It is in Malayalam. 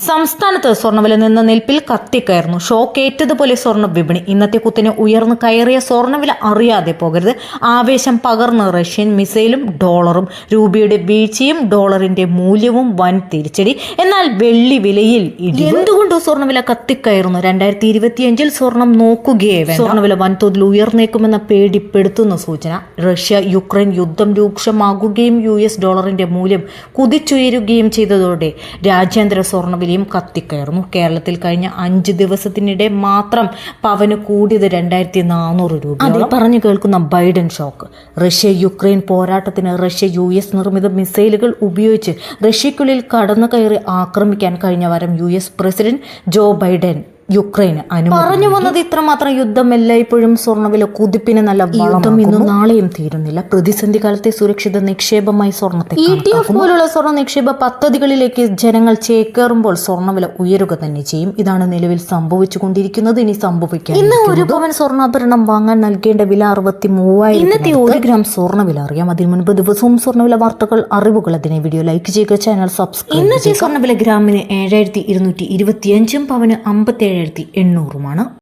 സംസ്ഥാനത്ത് സ്വർണ്ണവില നിന്ന നിൽപ്പിൽ കത്തിക്കയറുന്നു. ഷോക്കേറ്റതുപോലെ സ്വർണ്ണ വിപണി. ഇന്നത്തെ കുത്തിനെ ഉയർന്നു കയറിയ സ്വർണ്ണവില അറിയാതെ പോകരുത്. ആവേശം പകർന്ന് റഷ്യൻ മിസൈലും ഡോളറും. രൂപയുടെ വീഴ്ചയും ഡോളറിന്റെ മൂല്യവും വൻ തിരിച്ചടി. എന്നാൽ വെള്ളി വിലയിൽ എന്തുകൊണ്ടോ സ്വർണ്ണവില കത്തിക്കയറുന്നു? 2025 സ്വർണം നോക്കുകയേ വേണ്ട. സ്വർണ്ണവില വൻതോതിൽ ഉയർന്നേക്കുമെന്ന പേടിപ്പെടുത്തുന്ന സൂചന. റഷ്യ യുക്രൈൻ യുദ്ധം രൂക്ഷമാകുകയും US ഡോളറിന്റെ മൂല്യം കുതിച്ചുയരുകയും ചെയ്തതോടെ രാജ്യാന്തര സ്വർണ്ണവിലയും കത്തിക്കയറുന്നു. കേരളത്തിൽ കഴിഞ്ഞ 5 ദിവസത്തിനിടെ മാത്രം പവന് കൂടിയത് 2400 രൂപ. അതിൽ പറഞ്ഞു കേൾക്കുന്ന ബൈഡൻ ഷോക്ക്. റഷ്യ യുക്രൈൻ പോരാട്ടത്തിന് റഷ്യ US നിർമ്മിത മിസൈലുകൾ ഉപയോഗിച്ച് റഷ്യക്കുള്ളിൽ കടന്നു കയറി ആക്രമിക്കാൻ കഴിഞ്ഞ വാരം US പ്രസിഡന്റ് ജോ ബൈഡൻ യുക്രൈന് പറഞ്ഞു വന്നത് ഇത്രമാത്രം യുദ്ധം എല്ലായ്പ്പോഴും സ്വർണ്ണവില കുതിപ്പിന് നല്ല യുദ്ധം ഇന്നും നാളെയും തീരുന്നില്ല. പ്രതിസന്ധി കാലത്തെ സുരക്ഷിത നിക്ഷേപമായി സ്വർണ്ണത്തെ ETF പോലുള്ള സ്വർണ്ണ നിക്ഷേപ പദ്ധതികളിലേക്ക് ജനങ്ങൾ ചേക്കേറുമ്പോൾ സ്വർണ്ണവില ഉയരുക തന്നെ ചെയ്യും. ഇതാണ് നിലവിൽ സംഭവിച്ചുകൊണ്ടിരിക്കുന്നത്. ഇനി സംഭവിക്കാൻ ഇന്ന് ഒരു പവൻ സ്വർണ്ണാഭരണം വാങ്ങാൻ നൽകേണ്ട വില 63,000. ഇന്നത്തെ 1 ഗ്രാം സ്വർണ്ണവില അറിയാം. അതിന് മുൻപ് ദിവസവും സ്വർണ്ണവില വാർത്തകൾ അറിവുകൾ അതിനെ വീഡിയോ ലൈക്ക് ചെയ്യുക, ചാനൽ സബ്സ്ക്രൈബ്. ഇന്നത്തെ സ്വർണ്ണവില ഗ്രാമിന് 7,225 പവന് 57,800.